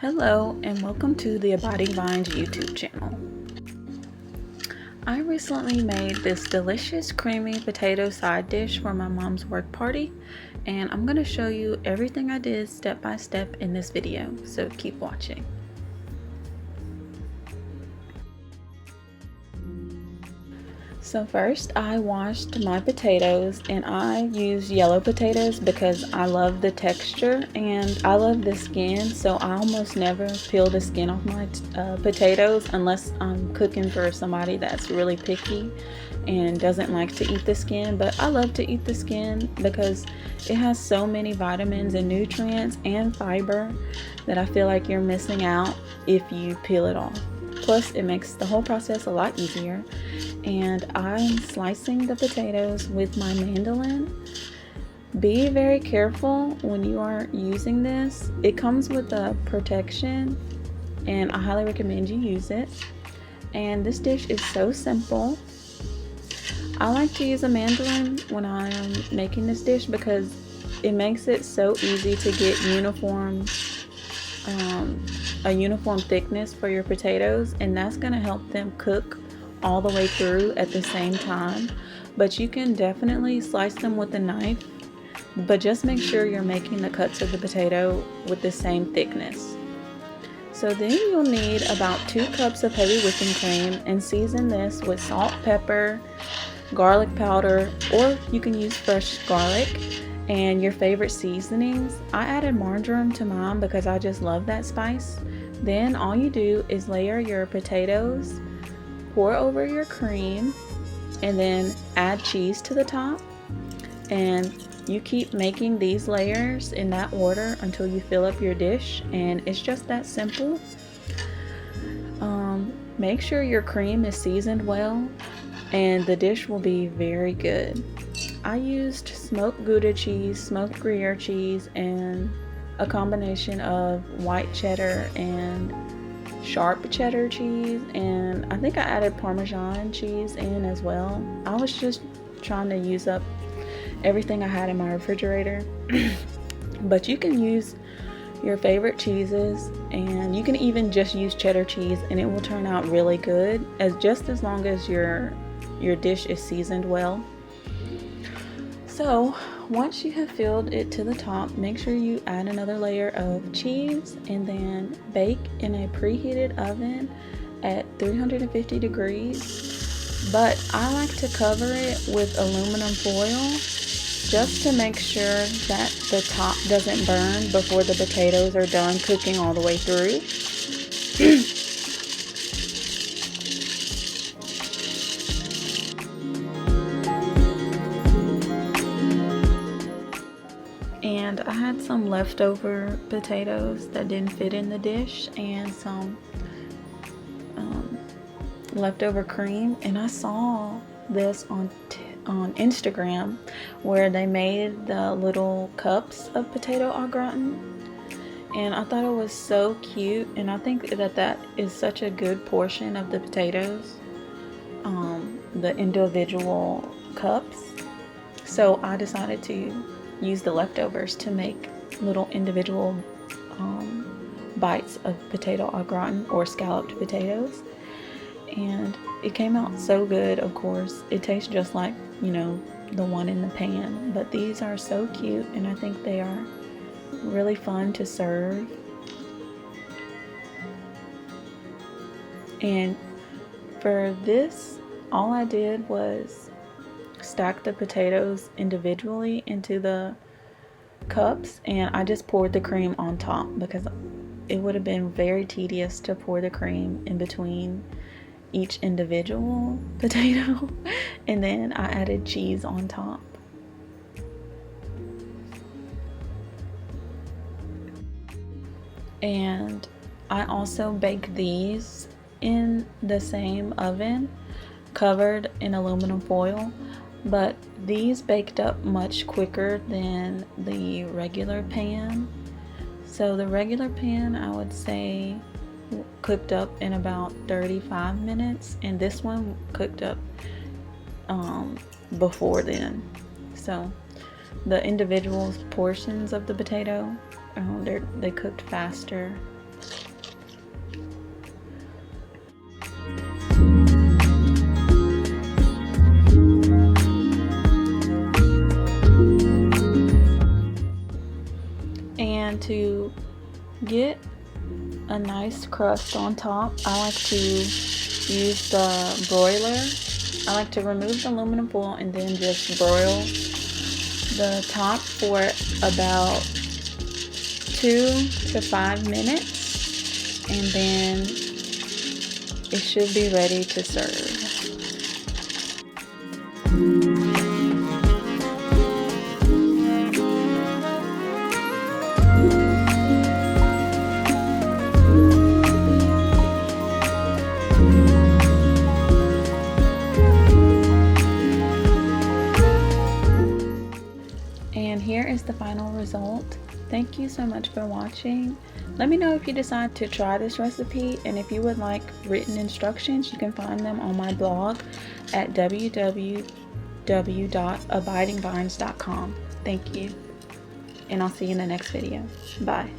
Hello and welcome to the Abiding Vines YouTube channel. I recently made this delicious creamy potato side dish for my mom's work party, and I'm going to show you everything I did step by step in this video, so keep watching. So first I washed my potatoes, and I use yellow potatoes because I love the texture and I love the skin, so I almost never peel the skin off my potatoes unless I'm cooking for somebody that's really picky and doesn't like to eat the skin. But I love to eat the skin because it has so many vitamins and nutrients and fiber that I feel like you're missing out if you peel it off. Plus, it makes the whole process a lot easier. And I'm slicing the potatoes with my mandolin. Be very careful when you are using this. It comes with a protection, and I highly recommend you use it. And this dish is so simple. I like to use a mandolin when I'm making this dish because it makes it so easy to get a uniform thickness for your potatoes, and that's going to help them cook all the way through at the same time. But you can definitely slice them with a knife, but just make sure you're making the cuts of the potato with the same thickness. So then you'll need about 2 cups of heavy whipping cream, and season this with salt, pepper, garlic powder, or you can use fresh garlic, and your favorite seasonings. I added marjoram to mine because I just love that spice. Then all you do is layer your potatoes, pour over your cream, and then add cheese to the top. And you keep making these layers in that order until you fill up your dish, and it's just that simple. Make sure your cream is seasoned well, and the dish will be very good. I used smoked Gouda cheese, smoked Gruyere cheese, and a combination of white cheddar and sharp cheddar cheese, and I think I added Parmesan cheese in as well. I was just trying to use up everything I had in my refrigerator. But you can use your favorite cheeses, and you can even just use cheddar cheese and it will turn out really good, just as long as your dish is seasoned well. So once you have filled it to the top, make sure you add another layer of cheese and then bake in a preheated oven at 350 degrees. But I like to cover it with aluminum foil just to make sure that the top doesn't burn before the potatoes are done cooking all the way through. And I had some leftover potatoes that didn't fit in the dish, and some leftover cream, and I saw this on Instagram where they made the little cups of potato au gratin, and I thought it was so cute, and I think that is such a good portion of the potatoes, the individual cups. So I decided to use the leftovers to make little individual bites of potato au gratin, or scalloped potatoes, and it came out so good. Of course, it tastes just like, the one in the pan, but these are so cute, and I think they are really fun to serve. And for this, all I did was stack the potatoes individually into the cups, and I just poured the cream on top because it would have been very tedious to pour the cream in between each individual potato. And then I added cheese on top. And I also baked these in the same oven, covered in aluminum foil, but these baked up much quicker than the regular pan. So the regular pan, I would say, cooked up in about 35 minutes, and this one cooked up before then. So the individual portions of the potato, they cooked faster. Get a nice crust on top. I like to use the broiler. I like to remove the aluminum foil and then just broil the top for about 2 to 5 minutes, and then it should be ready to serve. And here is the final result. Thank you so much for watching. Let me know if you decide to try this recipe, and if you would like written instructions, you can find them on my blog at www.abidingvines.com. Thank you, and I'll see you in the next video. Bye.